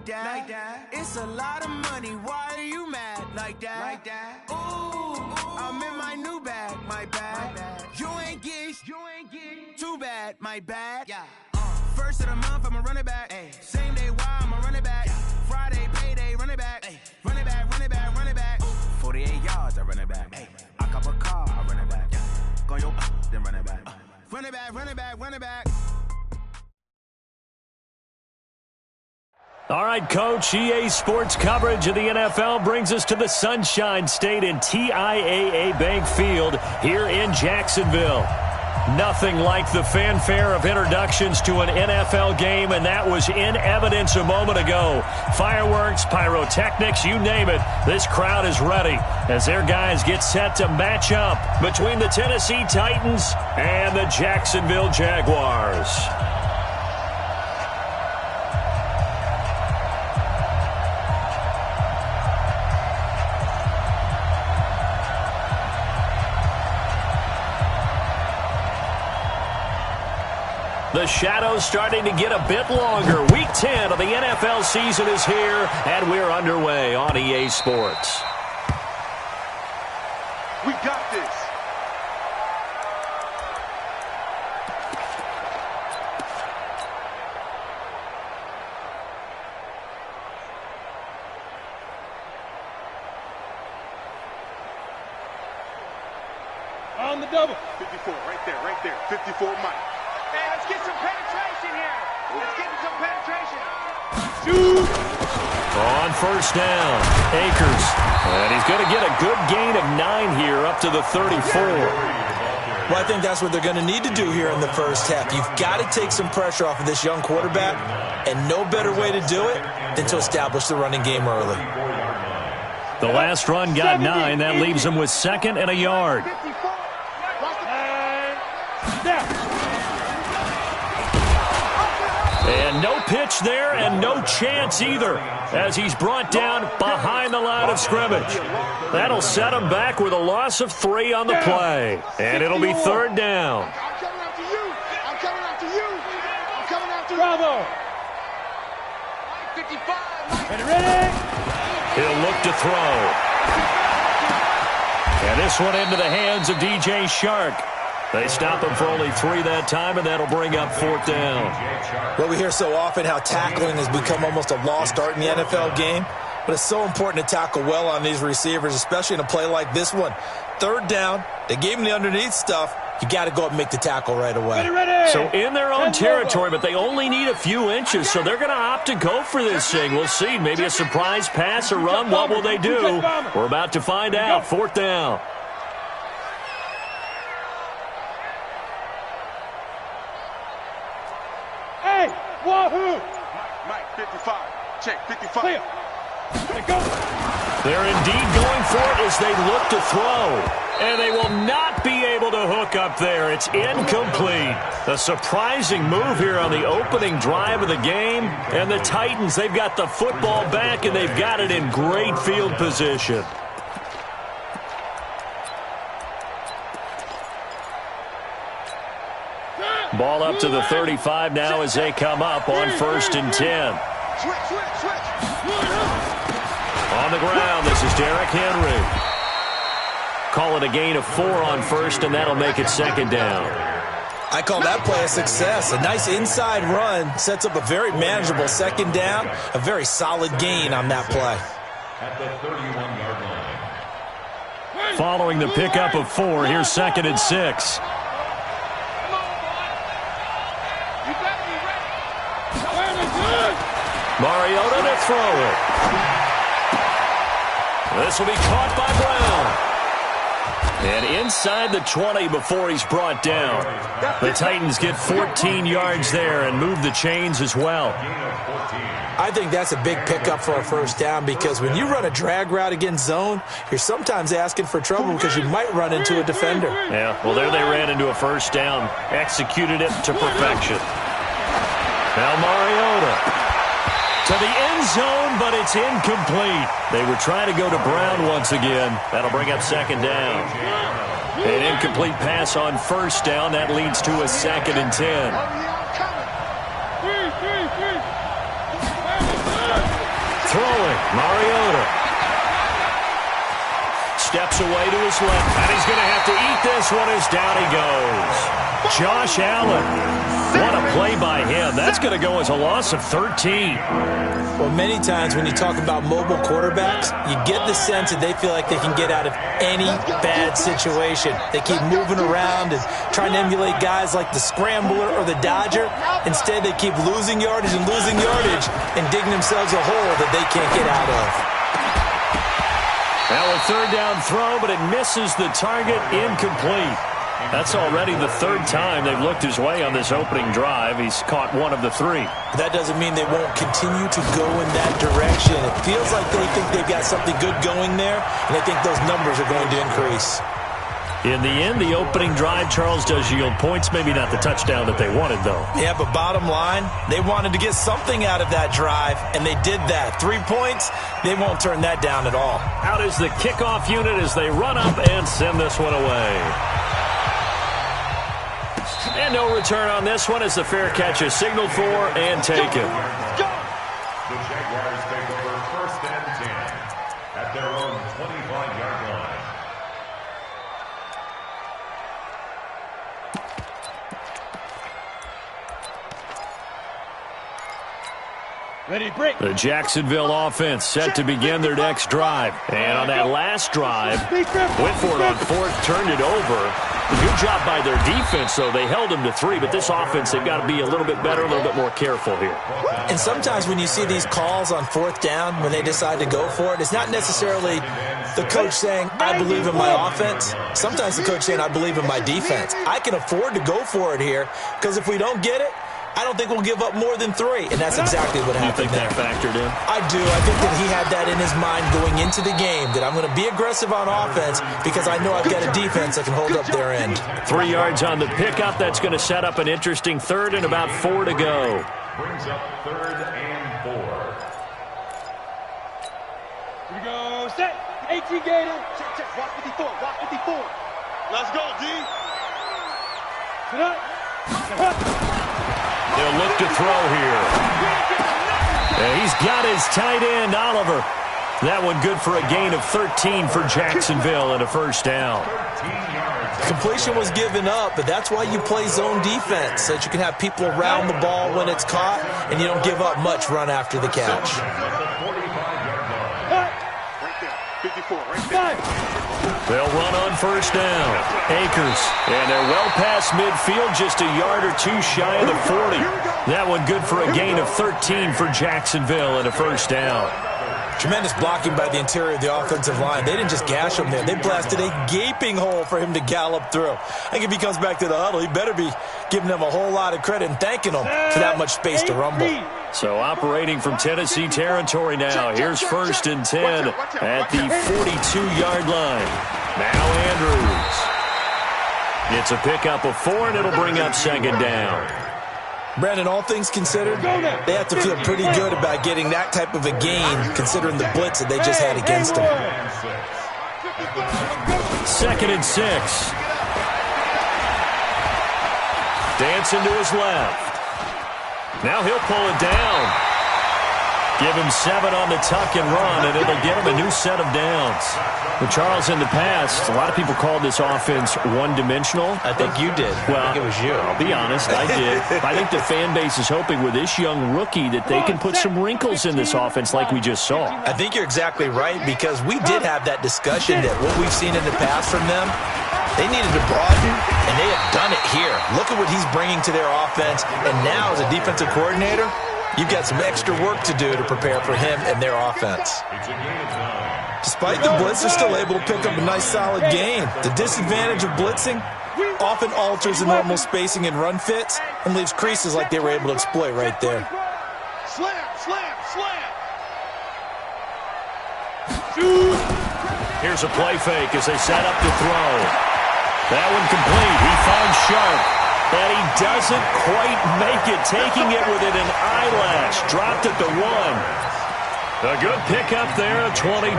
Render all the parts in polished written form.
that. It's a lot of money. Why are you mad like that? Ooh, I'm in my new bag, my bad. You ain't get too bad, my bad. Yeah. First of the month, I'ma run it back. Ay. Same day, why I'ma run it back. Yeah. Friday, payday, run it back. Ay. Run it back, run it back, run it back. 48 yards, I run it back. Ay. I cop a car, I run it back. Yeah. Go yo, then run it back. Run it back, run it back, run it back. All right, Coach, EA Sports coverage of the NFL brings us to the Sunshine State in TIAA Bank Field here in Jacksonville. Nothing like the fanfare of introductions to an NFL game, and that was in evidence a moment ago. Fireworks, pyrotechnics, you name it, this crowd is ready as their guys get set to match up between the Tennessee Titans and the Jacksonville Jaguars. The shadow's starting to get a bit longer. Week 10 of the NFL season is here, and we're underway on EA Sports. We got this. On the double. 54, right there. 54 Mike. Hey, let's get some penetration here. Let's get some penetration. Shoot. On first down, Akers. And he's going to get a good gain of 9 here up to the 34. Well, I think that's what they're going to need to do here in the first half. You've got to take some pressure off of this young quarterback, and no better way to do it than to establish the running game early. The last run got 9. That leaves him with 2nd and a yard. And no pitch there and no chance either as he's brought down behind the line of scrimmage. That'll set him back with a loss of 3 on the play. And it'll be 3rd down. I'm coming after you. I'm coming after you. I'm coming after you. Bravo. 55. Ready? He'll look to throw. And this one into the hands of DJ Shark. They stop him for only 3 that time, and that'll bring up 4th down. Well, we hear so often how tackling has become almost a lost art in the NFL game, but it's so important to tackle well on these receivers, especially in a play like this one. 3rd down, they gave him the underneath stuff. You got to go up and make the tackle right away. Ready. So in their own territory, but they only need a few inches, so they're going to opt to go for this thing. We'll see. Maybe a surprise pass or run. What will they do? We're about to find out. 4th down. Wahoo! Mike, 55. Check, 55. Clear. Go. They're indeed going for it as they look to throw. And they will not be able to hook up there. It's incomplete. A surprising move here on the opening drive of the game. And the Titans, they've got the football back, and they've got it in great field position. Ball up to the 35 now as they come up on 1st and 10. On the ground, this is Derrick Henry. Call it a gain of 4 on 1st, and that'll make it 2nd down. I call that play a success. A nice inside run sets up a very manageable 2nd down, a very solid gain on that play. At the 31-yard line. Following the pickup of 4, here's 2nd and 6. Mariota to throw it. This will be caught by Brown. And inside the 20 before he's brought down. The Titans get 14 yards there and move the chains as well. I think that's a big pickup for a 1st down because when you run a drag route against zone, you're sometimes asking for trouble because you might run into a defender. Yeah, well, there they ran into a 1st down. Executed it to perfection. Now Mariota to the end zone, but it's incomplete. They were trying to go to Brown once again. That'll bring up 2nd down. An incomplete pass on 1st down. That leads to a 2nd and 10. Mariota steps away to his left, and he's going to have to eat this one as down he goes. Josh Allen. What a play by him. That's going to go as a loss of 13. Well, many times when you talk about mobile quarterbacks, you get the sense that they feel like they can get out of any bad situation. They keep moving around and trying to emulate guys like the Scrambler or the Dodger. Instead, they keep losing yardage and digging themselves a hole that they can't get out of. Now a third down throw, but it misses the target, incomplete. That's already the third time they've looked his way on this opening drive. He's caught one of the three. That doesn't mean they won't continue to go in that direction. It feels like they think they've got something good going there, and they think those numbers are going to increase. In the end, the opening drive, Charles, does yield points. Maybe not the touchdown that they wanted, though. Yeah, but bottom line, they wanted to get something out of that drive, and they did that. 3 points, they won't turn that down at all. Out is the kickoff unit as they run up and send this one away. And no return on this one as the fair catch is signaled for and taken. The Jaguars take over first and 10 at their own 25-yard line. Ready, break. The Jacksonville offense set to begin their next drive. And on that last drive, went for it on fourth, turned it over. Good job by their defense, though. They held them to 3, but this offense, they've got to be a little bit better, a little bit more careful here. And sometimes when you see these calls on fourth down, when they decide to go for it, it's not necessarily the coach saying, I believe in my offense. Sometimes the coach saying, I believe in my defense. I can afford to go for it here, because if we don't get it, I don't think we'll give up more than 3, and that's exactly what happened there. You think that factored in? I do. I think that he had that in his mind going into the game, that I'm going to be aggressive on offense because I know I've got a defense that can hold up their end. 3 yards on the pickup. That's going to set up an interesting third and about 4 to go. Brings up third and 4. Here we go. Set. 18 gator. Check, check. Walk 54. Walk 54. Let's go, D. Sit up. They'll look to throw here. And he's got his tight end, Oliver. That one good for a gain of 13 for Jacksonville and a first down. Completion was given up, but that's why you play zone defense, so that you can have people around the ball when it's caught, and you don't give up much run after the catch. Right there. 54, right there. They'll run on first down. Akers, and they're well past midfield, just a yard or two shy of the 40. That one good for a gain of 13 for Jacksonville and a first down. Tremendous blocking by the interior of the offensive line. They didn't just gash him there. They blasted a gaping hole for him to gallop through. I think if he comes back to the huddle, he better be giving them a whole lot of credit and thanking them for that much space to rumble. So operating from Tennessee territory now. Here's first and 10 at the 42-yard line. Now Andrews. It's a pickup of 4, and it'll bring up second down. Brandon, all things considered, they have to feel pretty good about getting that type of a gain, considering the blitz that they just had against them. Second and 6. Dancing to his left. Now he'll pull it down. Give him 7 on the tuck and run, and it'll get him a new set of downs. But Charles, in the past, a lot of people called this offense one-dimensional. I think you did. Well, I think it was you. I'll be honest, I did. I think the fan base is hoping with this young rookie that they can put some wrinkles in this offense like we just saw. I think you're exactly right, because we did have that discussion that what we've seen in the past from them, they needed to broaden, and they have done it here. Look at what he's bringing to their offense, and now as a defensive coordinator, you've got some extra work to do to prepare for him and their offense. Despite the blitz, they're still able to pick up a nice solid gain. The disadvantage of blitzing often alters the normal spacing and run fits and leaves creases like they were able to exploit right there. Slam, slam, slam. Here's a play fake as they set up to throw. That one complete. He finds Sharp. And he doesn't quite make it, taking it within an eyelash. Dropped at the 1. A good pickup there at 22.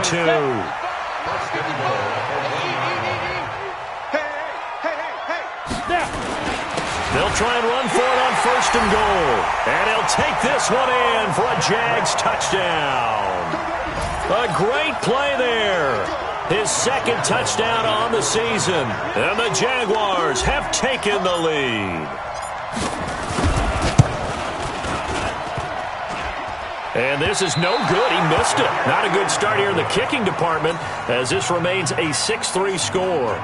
They'll try and run for it on first and goal. And he'll take this one in for a Jags touchdown. A great play there. His second touchdown on the season. And the Jaguars have taken the lead. And this is no good. He missed it. Not a good start here in the kicking department as this remains a 6-3 score.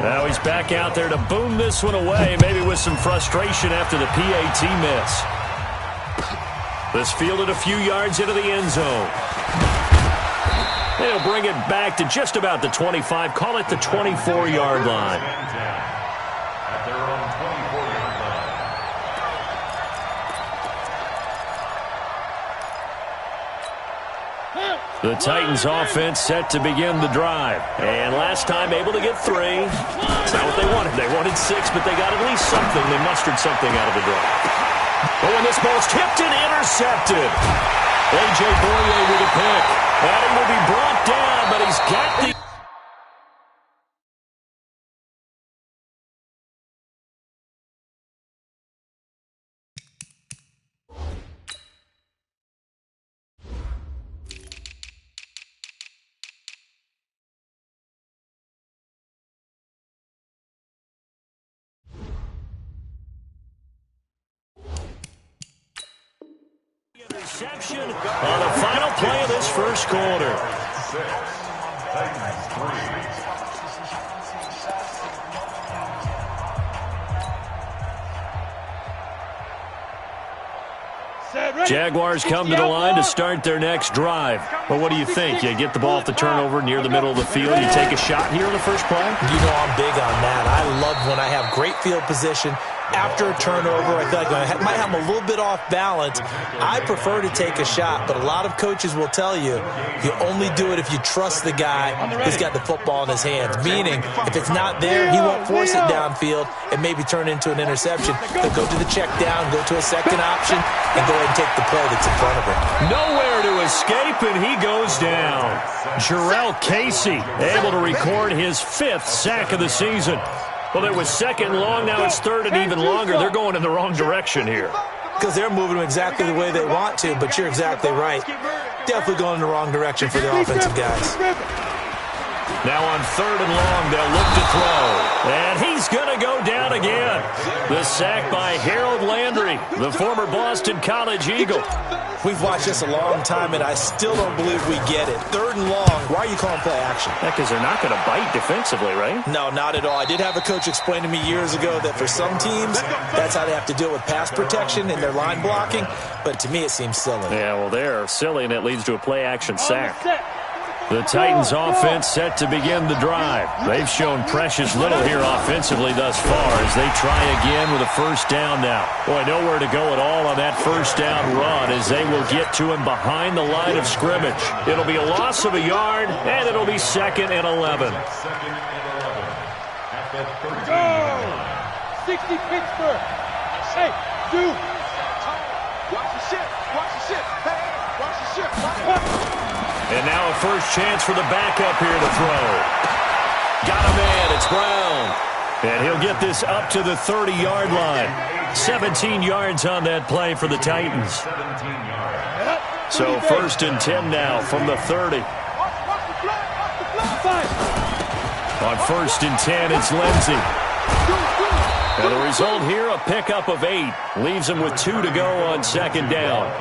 Now he's back out there to boom this one away, maybe with some frustration after the PAT miss. This fielded a few yards into the end zone. They'll bring it back to just about the 25, call it the 24-yard line. At their own 24-yard line. The Titans offense set to begin the drive. And last time able to get 3. It's not what they wanted. They wanted 6, but they got at least something. They mustered something out of the drive. Oh, and this ball's tipped and intercepted. A.J. Boyer with a pick. And he will be brought down, but he's got the... interception on the final play of this first quarter. 6, Titans 3. Jaguars come to the line to start their next drive. Well, what do you think? You get the ball off the turnover near the middle of the field. You take a shot here in the first play? You know I'm big on that. I love when I have great field position. After a turnover, I feel like I might have them a little bit off balance. I prefer to take a shot, but a lot of coaches will tell you you only do it if you trust the guy who's got the football in his hands. Meaning, if it's not there, he won't force it downfield and maybe turn it into an interception. He'll go to the check down, go to a second option, and go ahead and take the play that's in front of him. Nowhere to escape, and he goes down. Jarrell Casey able to record his 5th sack of the season. Well, it was 2nd and long. Now it's 3rd and even longer. They're going in the wrong direction here. Because they're moving them exactly the way they want to, but you're exactly right. Definitely going in the wrong direction for the offensive guys. Now on 3rd and long, they'll look to throw. And he's going to go down again. The sack by Harold Landry, the former Boston College Eagle. We've watched this a long time, and I still don't believe we get it. 3rd and long. Why are you calling play action? Because they're not going to bite defensively, right? No, not at all. I did have a coach explain to me years ago that for some teams, that's how they have to deal with pass protection and their line blocking. But to me, it seems silly. Yeah, well, they're silly, and it leads to a play action sack. The Titans offense set to begin the drive. They've shown precious little here offensively thus far as they try again with a first down now. Boy, nowhere to go at all on that first down run as they will get to him behind the line of scrimmage. It'll be a loss of a yard, and it'll be 2nd and 11. 60 Pittsburgh. Hey, dude. Watch the shit. Watch the shit. Hey, watch the shit. And now a first chance for the backup here to throw. Got a man. It's Brown. And he'll get this up to the 30-yard line. 17 yards on that play for the Titans. So 1st and 10 now from the 30. On 1st and 10, it's Lindsey. And the result here, a pickup of 8. Leaves him with 2 to go on 2nd down.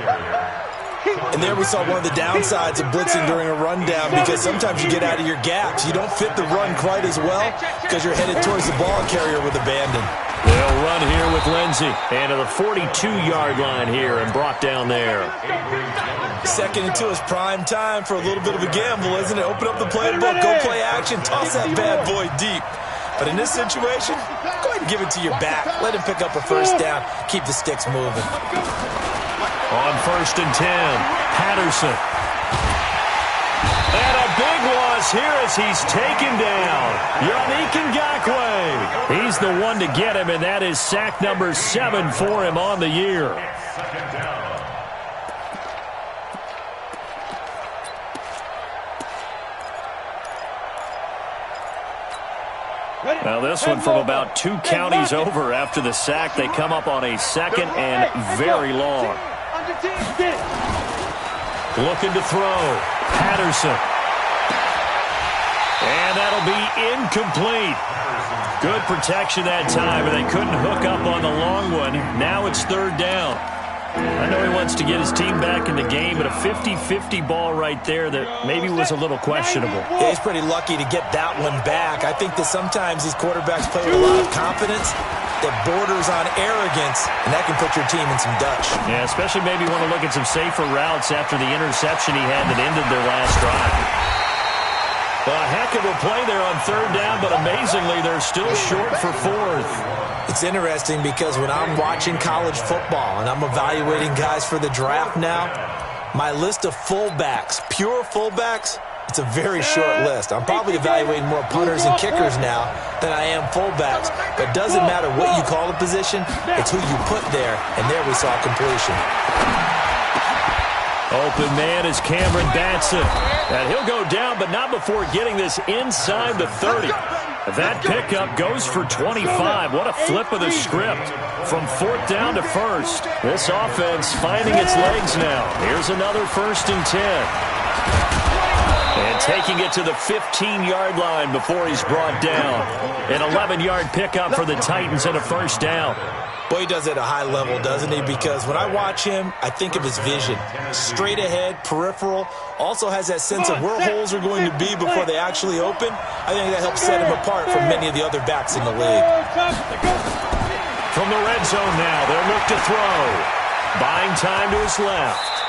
And there we saw one of the downsides of blitzing during a rundown because sometimes you get out of your gaps. You don't fit the run quite as well because you're headed towards the ball carrier with abandon. They'll run here with Lindsey. And to the 42-yard line here and brought down there. 2nd and 2 is prime time for a little bit of a gamble, isn't it? Open up the playbook, go play action, toss that bad boy deep. But in this situation, go ahead and give it to your back. Let him pick up a first down. Keep the sticks moving. On 1st and 10, Patterson. And a big loss here as he's taken down. Yannick Ngakoue. He's the one to get him, and that is sack number 7 for him on the year. Now this one from about 2 counties over after the sack. They come up on a 2nd and very long. Looking to throw. Patterson. And that'll be incomplete. Good protection that time, but they couldn't hook up on the long one. Now it's third down. I know he wants to get his team back in the game, but a 50-50 ball right there that maybe was a little questionable. Yeah, he's pretty lucky to get that one back. I think that sometimes these quarterbacks play with a lot of confidence that borders on arrogance, and that can put your team in some Dutch. Yeah, especially maybe want to look at some safer routes after the interception he had that ended their last drive. A heck of a play there on third down, but amazingly, they're still short for fourth. It's interesting because when I'm watching college football and I'm evaluating guys for the draft now, my list of fullbacks, pure fullbacks, it's a very short list. I'm probably evaluating more punters and kickers now than I am fullbacks. But it doesn't matter what you call the position, it's who you put there, and there we saw completion. Open man is Cameron Batson. And he'll go down, but not before getting this inside the 30. That pickup goes for 25. What a flip of the script. From fourth down to first. This offense finding its legs now. Here's another 1st and 10. And taking it to the 15-yard line before he's brought down. An 11-yard pickup for the Titans and a 1st down. Boy, he does it at a high level, doesn't he? Because when I watch him, I think of his vision. Straight ahead, peripheral, also has that sense of where holes are going to be before they actually open. I think that helps set him apart from many of the other backs in the league. From the red zone now, they'll look to throw. Buying time to his left.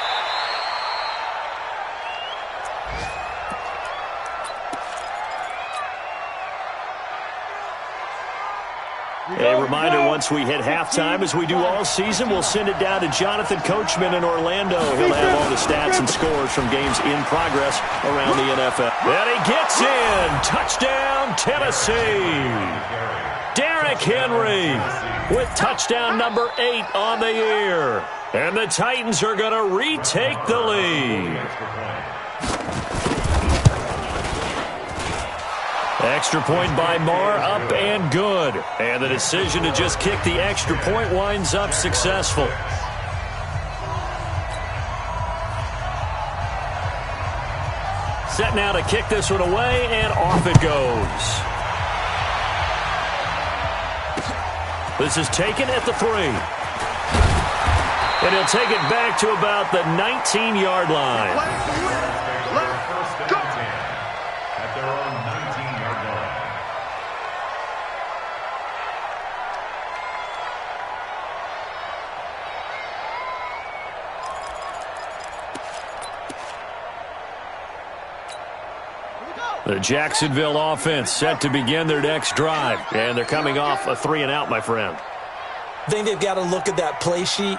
A reminder, once we hit halftime, as we do all season, we'll send it down to Jonathan Coachman in Orlando. He'll have all the stats and scores from games in progress around the NFL. And he gets in. Touchdown, Tennessee. Derrick Henry with touchdown number 8 on the year. And the Titans are going to retake the lead. Extra point by Marr, up and good. And the decision to just kick the extra point winds up successful. Set now to kick this one away, and off it goes. This is taken at the 3. And he'll take it back to about the 19-yard line. The Jacksonville offense set to begin their next drive. And they're coming off a 3-and-out, my friend. I think they've got to look at that play sheet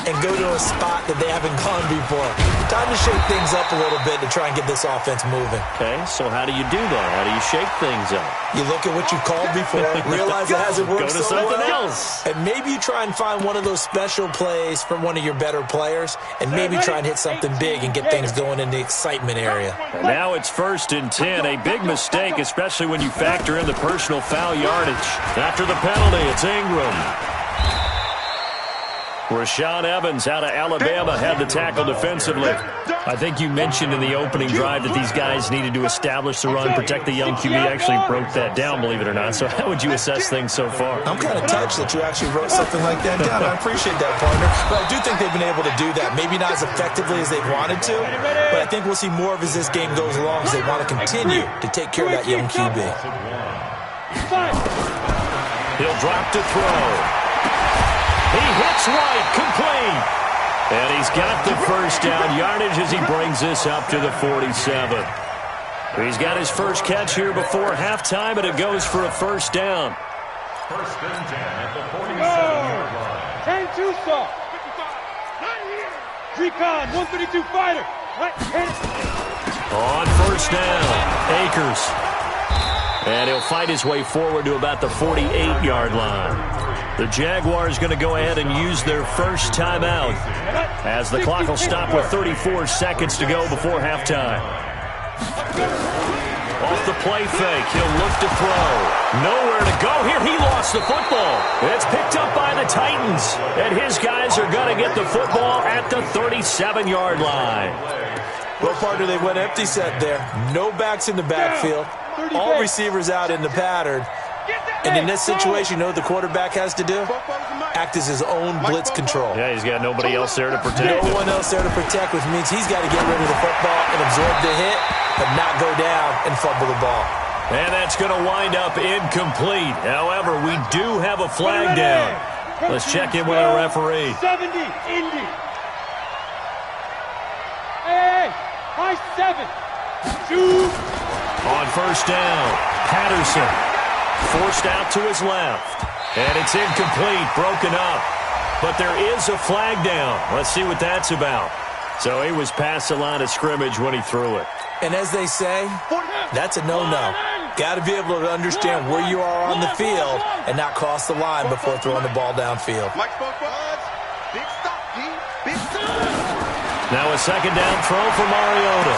and go to a spot that they haven't gone before. Time to shake things up a little bit to try and get this offense moving. Okay, so how do you do that? How do you shake things up? You look at what you called before, realize it hasn't worked so well. Go to something else. And maybe you try and find one of those special plays from one of your better players, and maybe try and hit something big and get things going in the excitement area. And now it's 1st and 10. A big mistake, especially when you factor in the personal foul yardage. After the penalty, it's Ingram. Rashaan Evans out of Alabama had the tackle defensively. I think you mentioned in the opening drive that these guys needed to establish the run, protect the young QB. Actually broke that down, believe it or not. So how would you assess things so far? I'm kind of touched that you actually wrote something like that down. I appreciate that, partner. But I do think they've been able to do that. Maybe not as effectively as they've wanted to, but I think we'll see more of as this game goes along as they want to continue to take care of that young QB. He'll drop to throw. He hits right, complete. And he's got the 1st down yardage as he brings this up to the 47. He's got his first catch here before halftime, and it goes for a 1st down. 1st and 10 at the 47-yard line. 10-2 soft. Recon, 132 fighter. On 1st down, Akers. And he'll fight his way forward to about the 48-yard line. The Jaguars going to go ahead and use their first timeout as the clock will stop with 34 seconds to go before halftime. Off the play fake, he'll look to throw. Nowhere to go here. He lost the football. It's picked up by the Titans. And his guys are going to get the football at the 37-yard line. Well, partner, they went empty set there. No backs in the backfield. All receivers out in the pattern. And in this situation, you know what the quarterback has to do? Act as his own blitz control. Yeah, he's got nobody else there to protect. No one else there to protect, which means he's got to get rid of the football and absorb the hit, but not go down and fumble the ball. And that's going to wind up incomplete. However, we do have a flag down. Let's check in with our referee. 70, Indy. Hey, high 7. Shoot. On first down, Patterson forced out to his left. And it's incomplete, broken up. But there is a flag down. Let's see what that's about. So he was past the line of scrimmage when he threw it. And as they say, that's a no-no. Got to be able to understand where you are on the field and not cross the line before throwing the ball downfield. Now a second down throw for Mariota.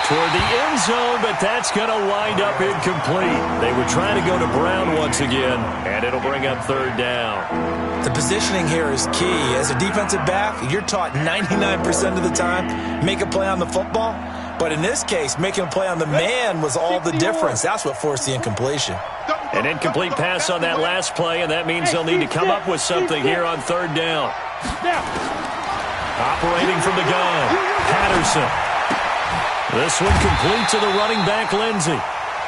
Toward the end zone, but that's going to wind up incomplete. They would try to go to Brown once again, and it'll bring up third down. The positioning here is key. As a defensive back, you're taught 99% of the time, make a play on the football. But in this case, making a play on the man was all the difference. That's what forced the incompletion. An incomplete pass on that last play, and that means they'll need to come up with something here on third down. Operating from the gun, Patterson. This one complete to the running back, Lindsey.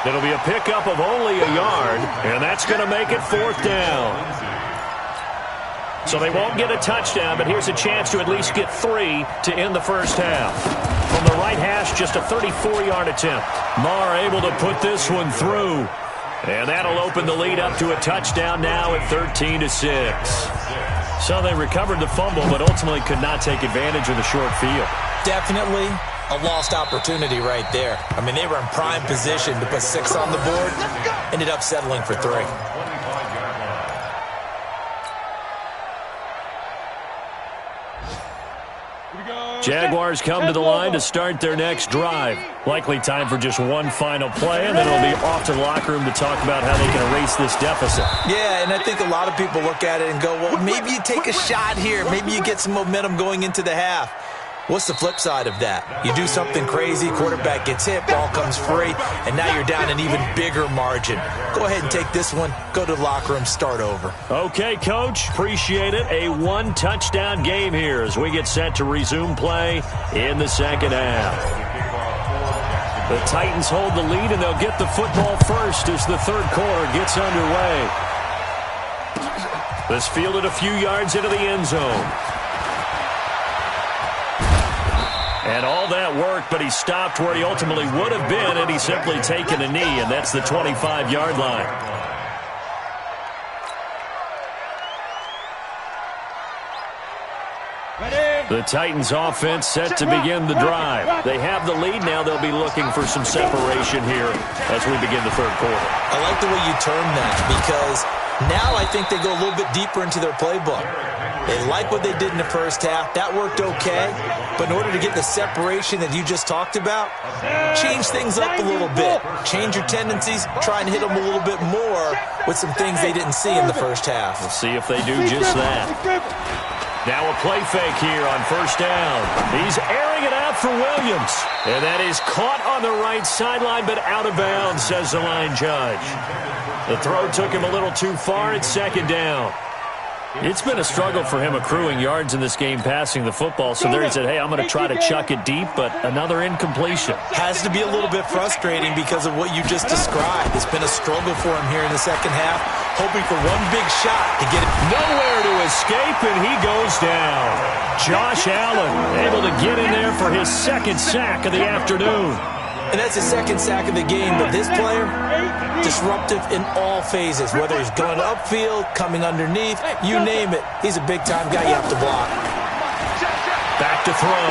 It'll be a pickup of only a yard, and that's going to make it fourth down. So they won't get a touchdown, but here's a chance to at least get 3 to end the first half. From the right hash, just a 34-yard attempt. Marr able to put this one through. And that'll open the lead up to a touchdown now at 13-6. So they recovered the fumble, but ultimately could not take advantage of the short field. Definitely a lost opportunity right there. I mean, they were in prime position to put 6 on the board. Ended up settling for 3. Jaguars come to the line to start their next drive. Likely time for just one final play, and then it'll be off to the locker room to talk about how they can erase this deficit. Yeah, and I think a lot of people look at it and go, well, maybe you take a shot here. Maybe you get some momentum going into the half. What's the flip side of that? You do something crazy, quarterback gets hit, ball comes free, and now you're down an even bigger margin. Go ahead and take this one, go to the locker room, start over. Okay, Coach, appreciate it. A one-touchdown game here as we get set to resume play in the second half. The Titans hold the lead, and they'll get the football first as the third quarter gets underway. This fielded a few yards into the end zone. And all that worked, but he stopped where he ultimately would have been, and he's simply taken a knee, and that's the 25-yard line. The Titans offense set to begin the drive. They have the lead now. They'll be looking for some separation here as we begin the third quarter. I like the way you term that, because now I think they go a little bit deeper into their playbook. They like what they did in the first half. That worked okay. But in order to get the separation that you just talked about, change things up a little bit. Change your tendencies. Try and hit them a little bit more with some things they didn't see in the first half. We'll see if they do just that. Now a play fake here on first down. He's airing it out for Williams. And that is caught on the right sideline, but out of bounds, says the line judge. The throw took him a little too far. It's second down. It's been a struggle for him accruing yards in this game passing the football. So there he said, hey, I'm going to try to chuck it deep, but another incompletion. Has to be a little bit frustrating because of what you just described. It's been a struggle for him here in the second half, hoping for one big shot to get it. Nowhere to escape, and he goes down. Josh Allen able to get in there for his second sack of the afternoon. And that's his second sack of the game, but this player, disruptive in all phases, whether he's going upfield, coming underneath, you name it. He's a big-time guy you have to block. Back to throw.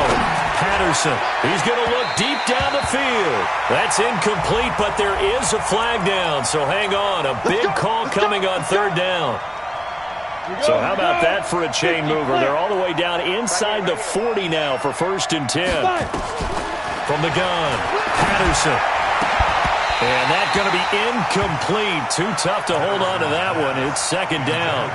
Patterson. He's going to look deep down the field. That's incomplete, but there is a flag down, so hang on. A big call coming on third down. So how about that for a chain mover? They're all the way down inside the 40 now for 1st and 10. From the gun, Patterson. And that's going to be incomplete. Too tough to hold on to that one. It's second down.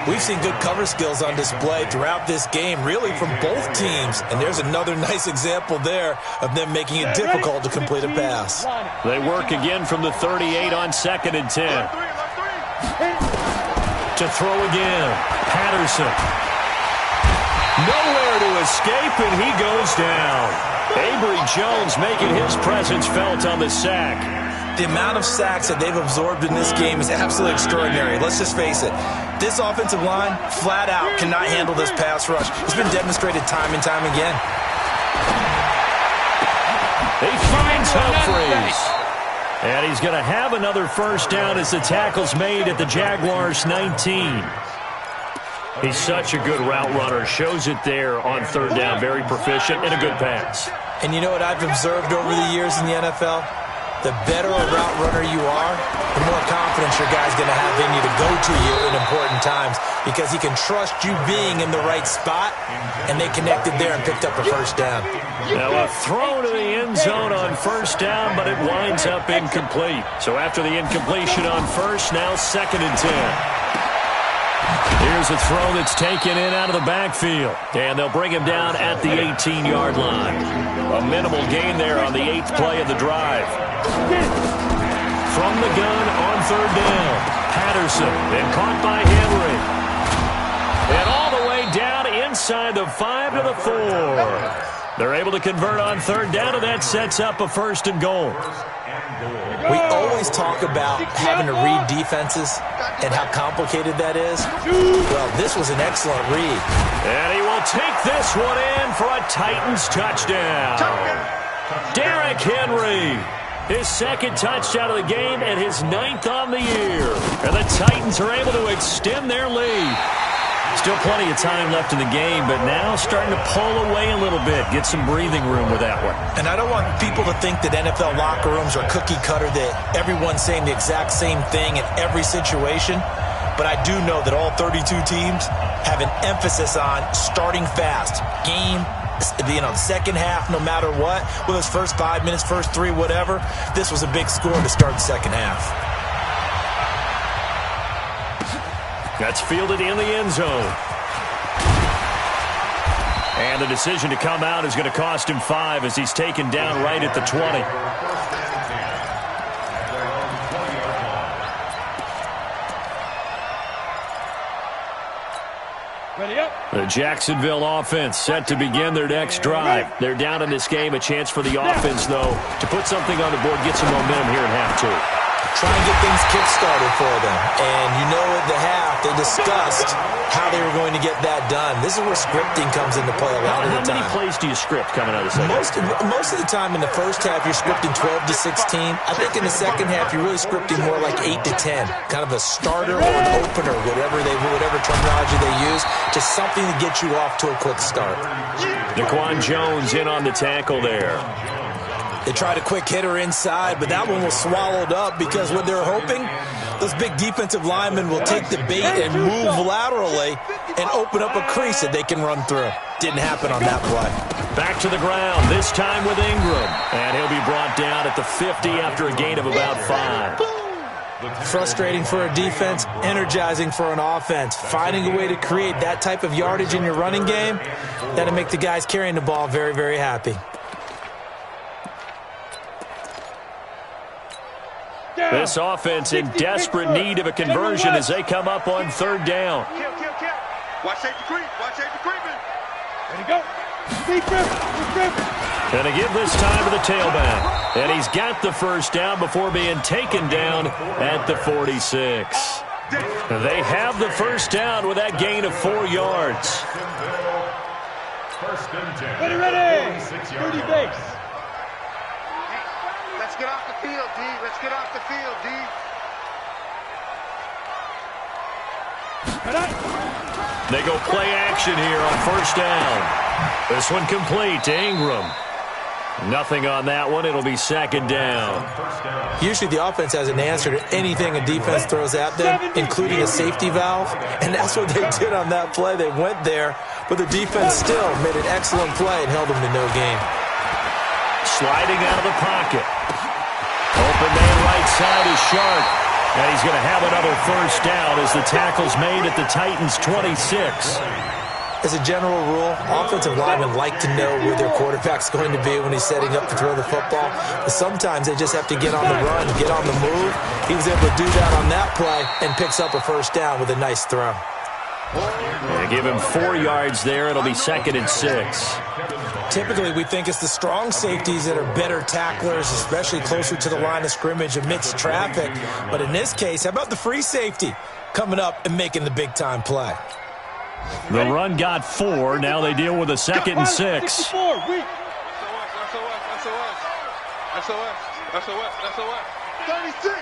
We've seen good cover skills on display throughout this game, really from both teams. And there's another nice example there of them making it difficult to complete a pass. They work again from the 38 on 2nd and 10. To throw again. Patterson. Nowhere to escape, and he goes down. Avery Jones making his presence felt on the sack. The amount of sacks that they've absorbed in this game is absolutely extraordinary. Let's just face it. This offensive line, flat out, cannot handle this pass rush. It's been demonstrated time and time again. He finds Humphries. And he's going to have another first down as the tackle's made at the Jaguars' 19. He's such a good route runner. Shows it there on 3rd down. Very proficient and a good pass. And you know what I've observed over the years in the NFL? The better a route runner you are, the more confidence your guy's going to have in you to go to you in important times because he can trust you being in the right spot, and they connected there and picked up a first down. Now a throw to the end zone on 1st down, but it winds up incomplete. So after the incompletion on 1st, now 2nd and 10. Here's a throw that's taken in out of the backfield. And they'll bring him down at the 18-yard line. A minimal gain there on the 8th play of the drive. From the gun on 3rd down. Patterson, and caught by Henry. And all the way down inside the 5 to the 4. They're able to convert on 3rd down, and that sets up a 1st and goal. We always talk about having to read defenses and how complicated that is. Well, this was an excellent read. And he will take this one in for a Titans touchdown. Derrick Henry, his 2nd touchdown of the game and his 9th on the year. And the Titans are able to extend their lead. Still plenty of time left in the game, but now starting to pull away a little bit, get some breathing room with that one. And I don't want people to think that NFL locker rooms are cookie cutter, that everyone's saying the exact same thing in every situation. But I do know that all 32 teams have an emphasis on starting fast. Game, second half, no matter what, whether it's first 5 minutes, first 3, whatever. This was a big score to start the second half. That's fielded in the end zone. And the decision to come out is going to cost him 5 as he's taken down right at the 20. The Jacksonville offense set to begin their next drive. They're down in this game. A chance for the offense, though, to put something on the board, get some momentum here in half 2. Try and get things kick-started for them. And you know at the half, they discussed how they were going to get that done. This is where scripting comes into play a lot of the time. How many plays do you script coming out of the second? Most of the time in the first half, you're scripting 12 to 16. I think in the second half, you're really scripting more like 8 to 10. Kind of a starter or an opener, whatever terminology they use, just something to get you off to a quick start. Daquan Jones in on the tackle there. They tried a quick hitter inside, but that one was swallowed up because what they're hoping, those big defensive linemen will take the bait and move laterally and open up a crease that they can run through. Didn't happen on that play. Back to the ground, this time with Ingram. And he'll be brought down at the 50 after a gain of about 5. Frustrating for a defense, energizing for an offense. Finding a way to create that type of yardage in your running game, that'll make the guys carrying the ball very, very happy. This offense in desperate need of a conversion as they come up on 3rd down. Watch safety creep. Watch safety creeping. Ready to go. And to give this time to the tailback. And he's got the first down before being taken down at the 46. They have the first down with that gain of 4 yards. First and 10. Ready. 30 base. Let's get off the field, D. Let's get off the field, D. They go play action here on 1st down. This one complete to Ingram. Nothing on that one. It'll be 2nd down. Usually the offense has an answer to anything a defense throws at them, including a safety valve, and that's what they did on that play. They went there, but the defense still made an excellent play and held them to no gain. Sliding out of the pocket. Open man right side is Sharp. And he's going to have another first down as the tackle's made at the Titans' 26. As a general rule, offensive linemen like to know where their quarterback's going to be when he's setting up to throw the football. But sometimes they just have to get on the run, get on the move. He was able to do that on that play and picks up a first down with a nice throw. They give him 4 yards there. It'll be 2nd and 6. Typically, we think it's the strong safeties that are better tacklers, especially closer to the line of scrimmage amidst traffic. But in this case, how about the free safety coming up and making the big-time play? The run got 4. Now they deal with a 2nd and 6. SOS. SOS. 36.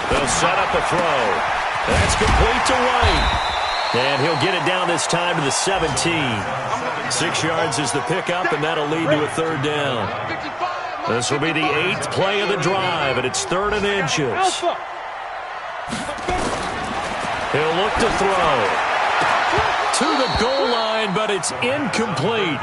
They'll set up a throw. That's complete to White. And he'll get it down this time to the 17. 6 yards is the pickup, and that'll lead to a 3rd down. This will be the 8th play of the drive, and it's 3rd and inches. He'll look to throw. To the goal line, but it's incomplete.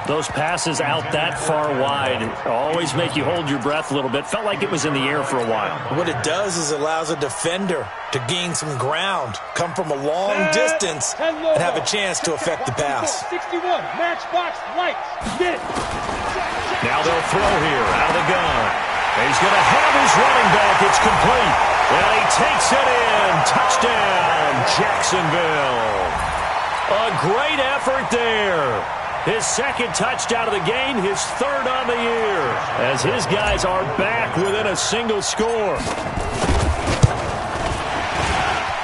Those passes out that far wide always make you hold your breath a little bit. Felt like it was in the air for a while. What it does is it allows a defender to gain some ground, come from a long distance, and have a chance to affect the pass. 61, matchbox lights. Get it. Now they'll throw here out of the gun. He's going to have his running back. It's complete. And he takes it in. Touchdown, Jacksonville. A great effort there. His 2nd touchdown of the game, his 3rd on the year, as his guys are back within a single score.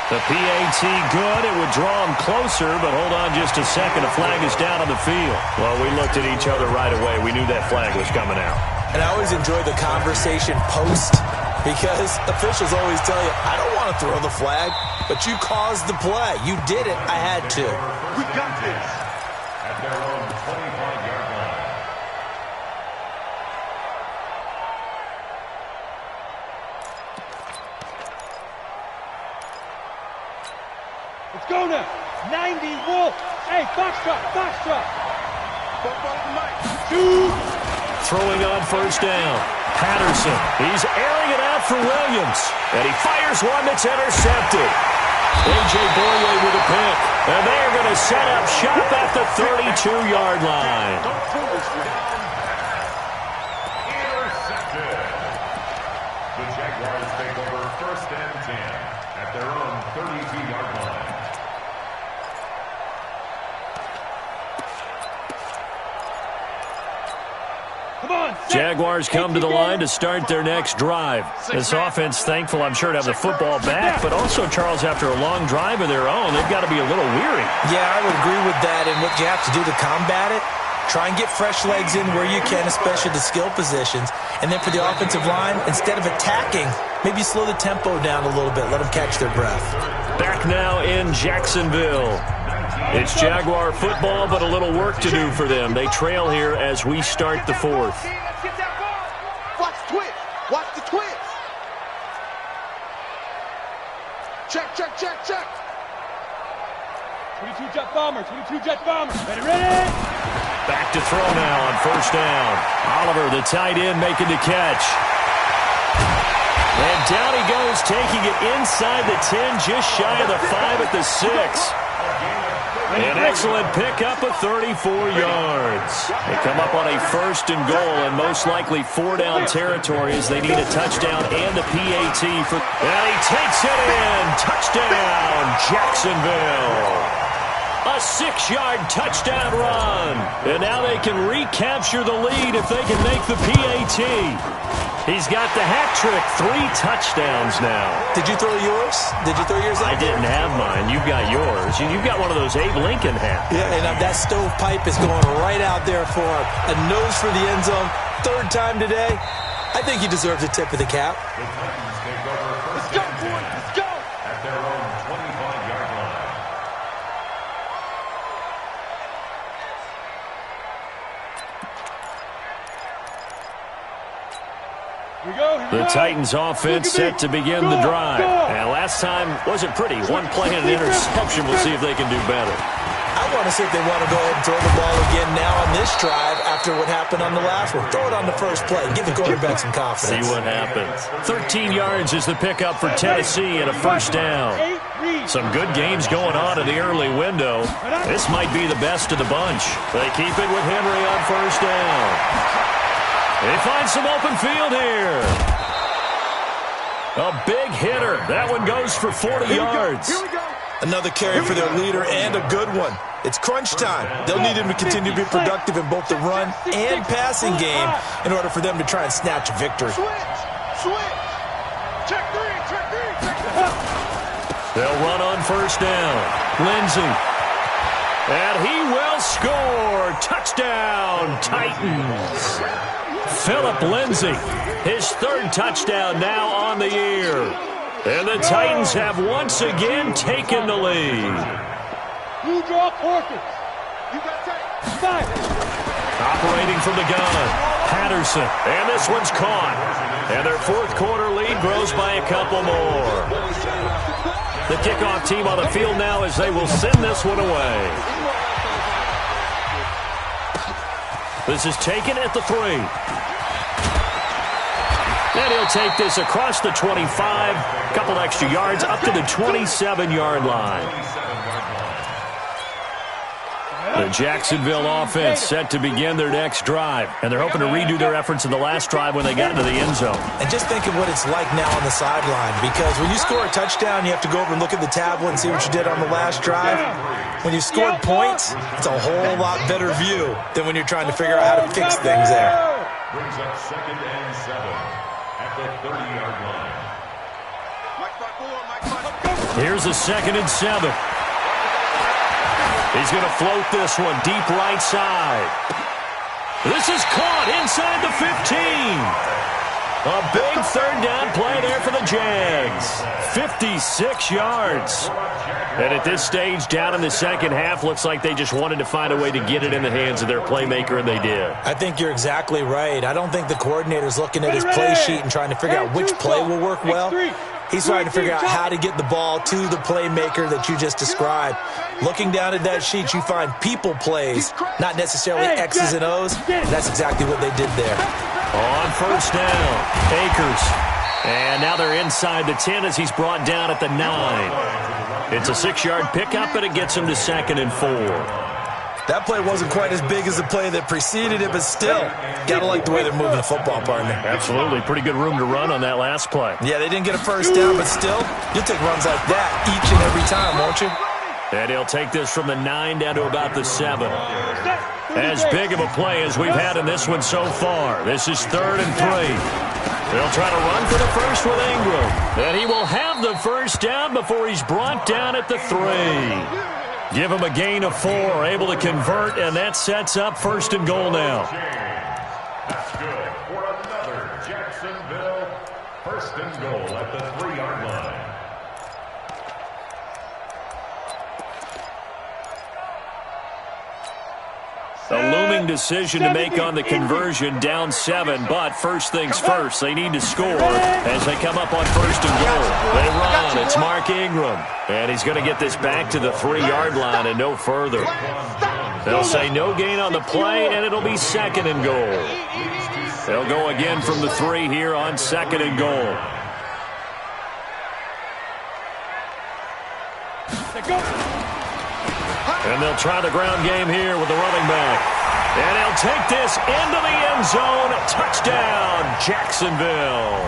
The PAT good. It would draw him closer, but hold on just a second. A flag is down on the field. Well, we looked at each other right away. We knew that flag was coming out. And I always enjoy the conversation post, because officials always tell you, I don't want to throw the flag, but you caused the play. You did it. I had to. We got this. At their own 25-yard line. Let's go now. 90 Wolf. Hey, Foxtrot. Shoot. Throwing on first down. Patterson. He's airing it out for Williams. And he fires one that's intercepted. A.J. Boye with a pick. And they are going to set up shop at the 32-yard line. Intercepted. The Jaguars take over 1st and 10 at their own 32-yard line. Jaguars come to the line to start their next drive. This offense thankful, I'm sure, to have the football back, but also, Charles, after a long drive of their own, they've got to be a little weary. Yeah, I would agree with that. And what you have to do to combat it, try and get fresh legs in where you can, especially the skill positions. And then for the offensive line, instead of attacking, maybe slow the tempo down a little bit. Let them catch their breath. Back now in Jacksonville. It's Jaguar football, but a little work to do for them. They trail here as we start the 4th. Watch the twist. Watch the twist. Check. 22 jet bomber. Ready. Back to throw now on first down. Oliver, the tight end, making the catch. And down he goes, taking it inside the 10, just shy of the 5 at the 6. An excellent pickup of 34 yards. They come up on a 1st and goal, and most likely 4-down territory as they need a touchdown and a PAT for. And he takes it in. Touchdown, Jacksonville. A 6-yard touchdown run. And now they can recapture the lead if they can make the PAT. He's got the hat trick. 3 touchdowns now. Did you throw yours? I didn't have mine. You've got yours. You've got one of those Abe Lincoln hats. Yeah, and that stovepipe is going right out there for him. A nose for the end zone. 3rd time today. I think he deserves a tip of the cap. The Titans take over 1st and 10 at their own 25-yard line. The Titans offense set to begin the drive. And last time wasn't pretty. 1 play and an interception. We'll see if they can do better. I want to see if they want to go ahead and throw the ball again now on this drive after what happened on the last one. Throw it on the first play. Give the quarterback some confidence. See what happens. 13 yards is the pickup for Tennessee and a first down. Some good games going on in the early window. This might be the best of the bunch. They keep it with Henry on first down. They find some open field here. A big hitter. That one goes for 40 yards. Here we go. Another carry for their leader and a good one. It's crunch time. They'll need him to continue to be productive in both the run and passing game in order for them to try and snatch a victory. Switch. Check three. They'll run on first down. Lindsey. And he will score. Touchdown, Titans. Philip Lindsey, his third touchdown now on the year. And the Titans have once again taken the lead. You draw quarters. You got tape. Five. Operating from the gun, Patterson. And this one's caught. And their fourth quarter lead grows by a couple more. The kickoff team on the field now as they will send this one away. This is taken at the 3. And he'll take this across the 25, a couple extra yards up to the 27-yard line. The Jacksonville offense set to begin their next drive, and they're hoping to redo their efforts in the last drive when they got into the end zone. And just think of what it's like now on the sideline, because when you score a touchdown, you have to go over and look at the tablet and see what you did on the last drive. When you scored points, it's a whole lot better view than when you're trying to figure out how to fix things there. Brings up 2nd and 7 at the 30-yard line. Here's a 2nd and 7. He's going to float this one deep right side. This is caught inside the 15. A big third down play there for the Jags. 56 yards. And at this stage, down in the second half, looks like they just wanted to find a way to get it in the hands of their playmaker, and they did. I think you're exactly right. I don't think the coordinator's looking at his play sheet and trying to figure out which play will work well. He's trying to figure out how to get the ball to the playmaker that you just described. Looking down at that sheet, you find people plays, not necessarily X's and O's. That's exactly what they did there. On first down, Akers. And now they're inside the 10 as he's brought down at the 9. It's a 6-yard pickup, and it gets him to 2nd and 4. That play wasn't quite as big as the play that preceded it, but still, gotta like the way they're moving the football, partner. Absolutely. Pretty good room to run on that last play. Yeah, they didn't get a first down, but still, you'll take runs like that each and every time, won't you? And he'll take this from the 9 down to about the 7. As big of a play as we've had in this one so far. This is 3rd and 3. They'll try to run for the first with Ingram. And he will have the first down before he's brought down at the 3. Give him a gain of 4, able to convert, and that sets up 1st and goal now. That's good for another Jacksonville 1st and goal at the 3-yard line. A looming decision to make on the conversion, down 7, but first things first, they need to score as they come up on 1st and goal. They run, it's Mark Ingram, and he's going to get this back to the 3-yard line and no further. They'll say no gain on the play, and it'll be 2nd and goal. They'll go again from the 3 here on 2nd and goal. And they'll try the ground game here with the running back. And he'll take this into the end zone. Touchdown, Jacksonville.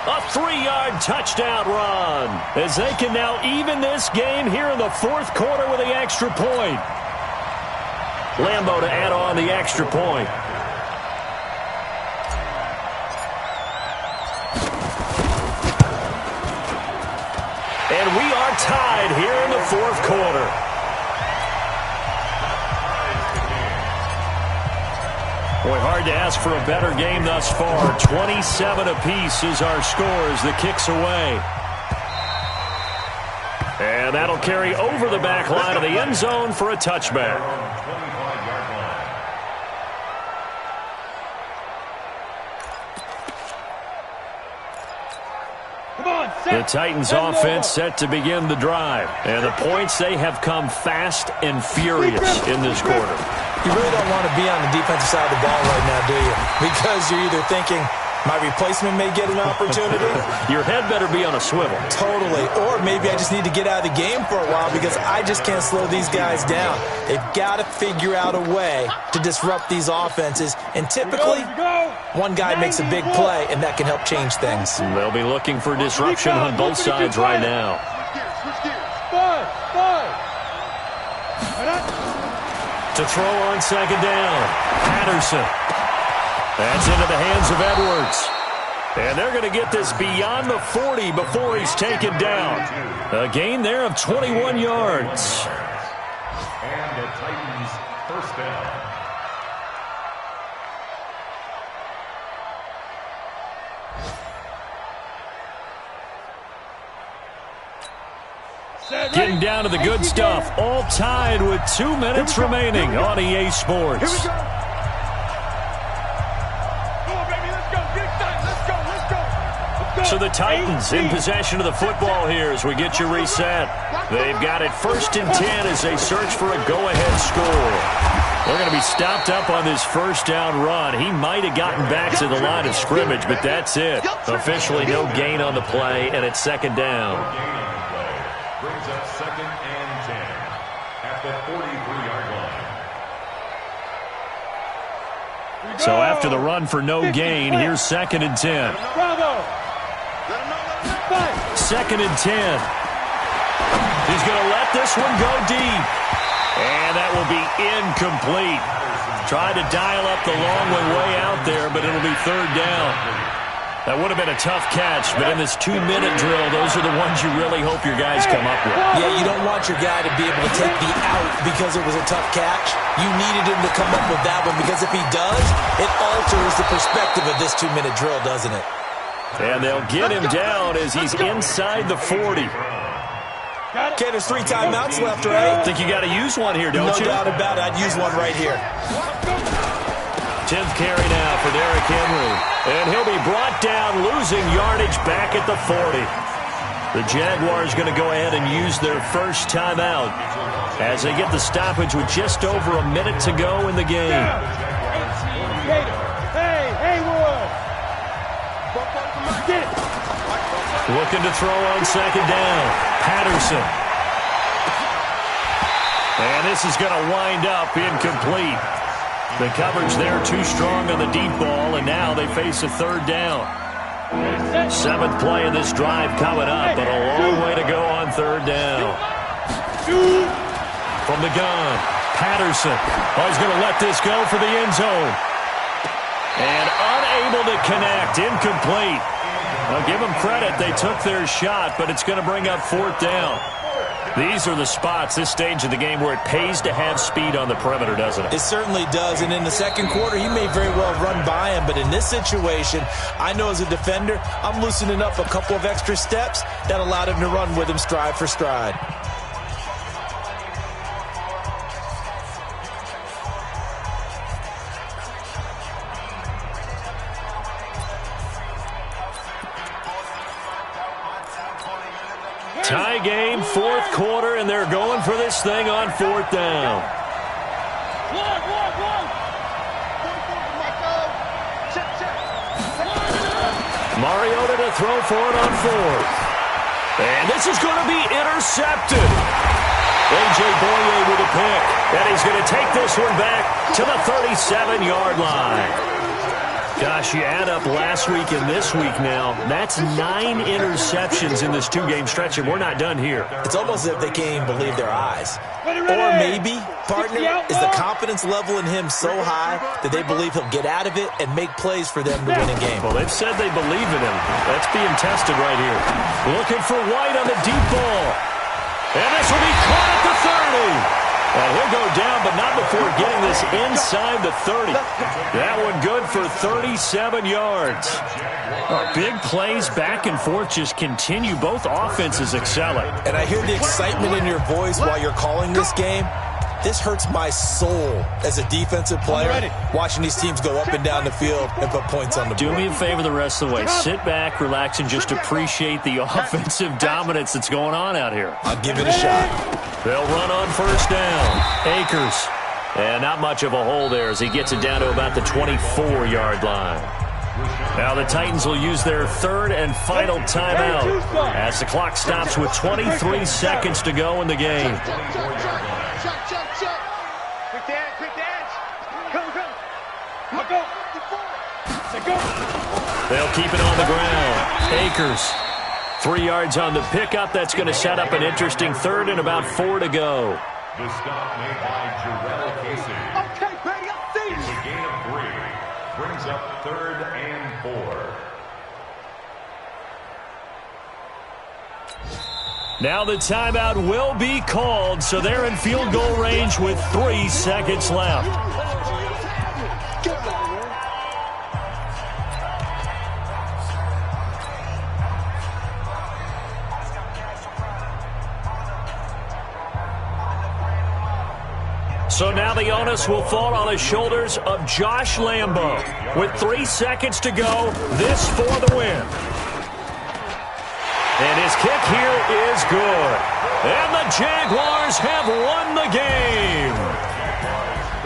A 3-yard touchdown run as they can now even this game here in the 4th quarter with the extra point. Lambeau to add on the extra point. And we are tied here in the 4th quarter. Boy, hard to ask for a better game thus far. 27 apiece is our score as the kick's away. And that'll carry over the back line of the end zone for a touchback. The Titans offense set to begin the drive. And the points, they have come fast and furious in this quarter. You really don't want to be on the defensive side of the ball right now, do you? Because you're either thinking, my replacement may get an opportunity. Your head better be on a swivel. Totally. Or maybe I just need to get out of the game for a while because I just can't slow these guys down. They've got to figure out a way to disrupt these offenses. And typically, one guy makes a big play, and that can help change things. They'll be looking for disruption on both sides right now. To throw on second down, Patterson. That's into the hands of Edwards. And they're going to get this beyond the 40 before he's taken down. A gain there of 21 yards. And the Titans first down. Getting down to the good stuff. All tied with 2 minutes remaining on EA Sports. So the Titans in possession of the football here as we get you reset. They've got it 1st and 10 as they search for a go-ahead score. They're going to be stopped up on this first down run. He might have gotten back to the line of scrimmage, but that's it. Officially no gain on the play, and it's second down. Brings up 2nd and 10 at the 43-yard line. So after the run for no gain, here's 2nd and 10. Bravo. 2nd and 10. He's going to let this one go deep. And that will be incomplete. Tried to dial up the long way out there, but it'll be 3rd down. That would have been a tough catch, but in this 2-minute drill, those are the ones you really hope your guys come up with. Yeah, you don't want your guy to be able to take the out because it was a tough catch. You needed him to come up with that one because if he does, it alters the perspective of this 2-minute drill, doesn't it? And they'll get him down as he's inside the 40. Okay, there's 3 timeouts left, right? Think you got to use one here, don't you? No doubt about it. I'd use one right here. 10th carry now for Derrick Henry. And he'll be brought down, losing yardage back at the 40. The Jaguars going to go ahead and use their first timeout as they get the stoppage with just over a minute to go in the game. Looking to throw on second down. Patterson. And this is going to wind up incomplete. The coverage there too strong on the deep ball, and now they face a 3rd down. 7th play of this drive coming up, but a long way to go on 3rd down. From the gun, Patterson. Oh, he's going to let this go for the end zone. And unable to connect, incomplete. I'll give them credit. They took their shot, but it's going to bring up 4th down. These are the spots, this stage of the game, where it pays to have speed on the perimeter, doesn't it? It certainly does, and in the second quarter, he may very well run by him, but in this situation, I know as a defender, I'm loosening up a couple of extra steps that allowed him to run with him stride for stride. Tie game, 4th quarter, and they're going for this thing on 4th down. Mariota to throw for it on 4th. And this is going to be intercepted. A.J. Boye with a pick. And he's going to take this one back to the 37-yard line. Gosh, you add up last week and this week now, that's 9 interceptions in this 2-game stretch, and we're not done here. It's almost as if they can't even believe their eyes. Or maybe, partner, is the confidence level in him so high that they believe he'll get out of it and make plays for them to win a game. Well, they've said they believe in him. That's being tested right here. Looking for White on the deep ball. And this will be caught at the 30. And he'll go down, but not before getting this inside the 30. That one good for 37 yards. Big plays back and forth just continue. Both offenses excelling. And I hear the excitement in your voice while you're calling this game. This hurts my soul as a defensive player, watching these teams go up and down the field and put points on the board. Do me a favor the rest of the way. Sit back, relax, and just appreciate the offensive dominance that's going on out here. I'll give it a shot. They'll run on first down. Akers. And not much of a hole there as he gets it down to about the 24-yard line. Now the Titans will use their third and final timeout as the clock stops with 23 seconds to go in the game. They'll keep it on the ground. Akers, 3 yards on the pickup. That's going to set up an interesting third and about 4 to go. The stop made by Jarrell Casey. Okay, Brady, I see It's a gain of 3. Brings up 3rd and 4. Now the timeout will be called, so they're in field goal range with 3 seconds left. So now the onus will fall on the shoulders of Josh Lambo. With 3 seconds to go, this for the win. And his kick here is good. And the Jaguars have won the game.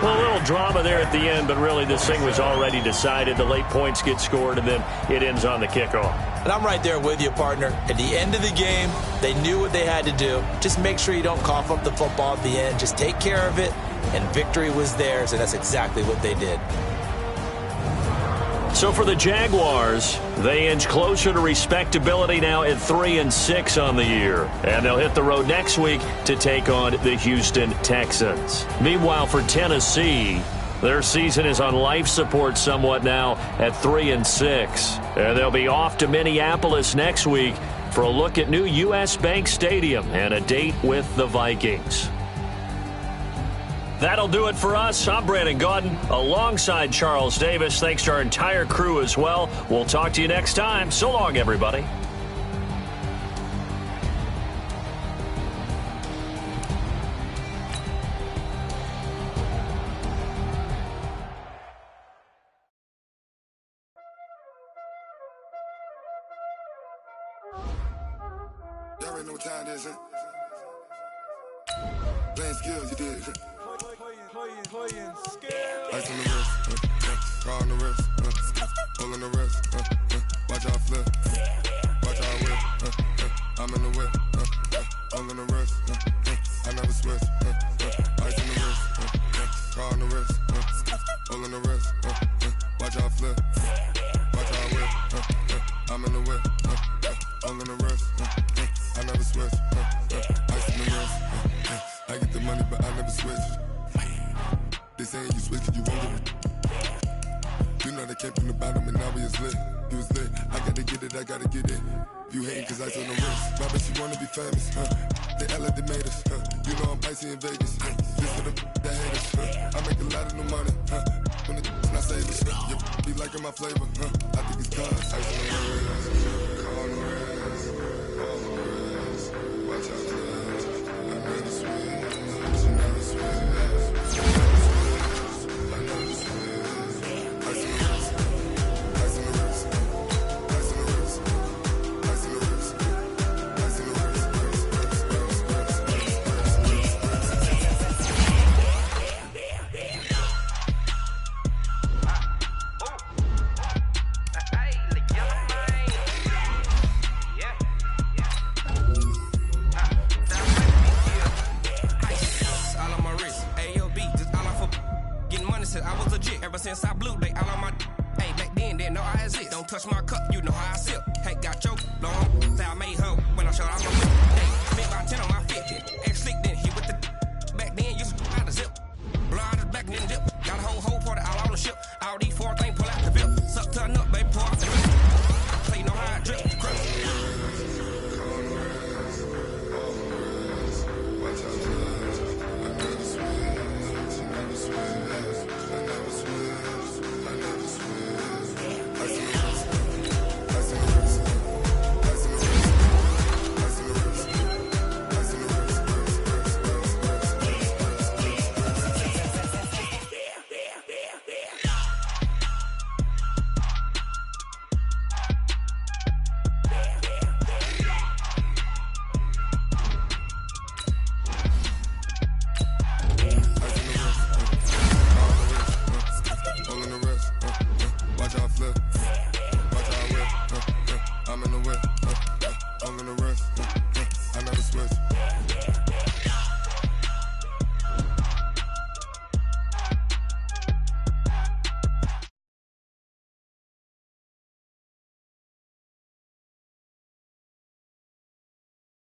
A little drama there at the end, but really this thing was already decided. The late points get scored, and then it ends on the kickoff. And I'm right there with you, partner. At the end of the game, they knew what they had to do. Just make sure you don't cough up the football at the end. Just take care of it, and victory was theirs, and that's exactly what they did. So for the Jaguars, they inch closer to respectability now at 3-6 on the year. And they'll hit the road next week to take on the Houston Texans. Meanwhile, for Tennessee, their season is on life support somewhat now at 3-6. And they'll be off to Minneapolis next week for a look at new U.S. Bank Stadium and a date with the Vikings. That'll do it for us. I'm Brandon Gaudin alongside Charles Davis. Thanks to our entire crew as well. We'll talk to you next time. So long, everybody. Y'all already know what time it is, huh? Playing skills, you did. Playing skills. Ice on the wrist, car on the wrist, hole in the wrist, watch out flip, watch out whip, I'm in the whip, hole in the wrist, I never switch, ice on the wrist, car on the wrist, hole in the wrist, watch out flip, watch out whip, I'm in the whip, hole in the wrist, I never switch, ice on the wrist, I get the money but I never switch. They saying you switch it, you won't get it. You know they came from the bottom and now we is lit. You was lit, I gotta get it, I gotta get it. You hating cause ice on the wrist. My bitch, you wanna be famous, They LA, they made us, You know I'm icy in Vegas, This for the haters, I make a lot of new money, When the not savers, You be liking my flavor, I think it's cause ice on the wrist. Car on the wrist, all the wrist. Watch out, I never switch, I never switch. Since I blew, they all on my hey, back then, didn't know I exist. Don't touch my cup, you know how I sip. Hey, got your long, say I made her when I showed out my whip. Hey, spent about 10 on my 50. Ex-slick, then hit with the back then, used to out the zip. Blow out his back, then dip. Got a whole party all on the ship. All these 4 things, pull out the VIP. Suck to a nut, baby, pour out the rip. So you know how I drip, crush. never switch.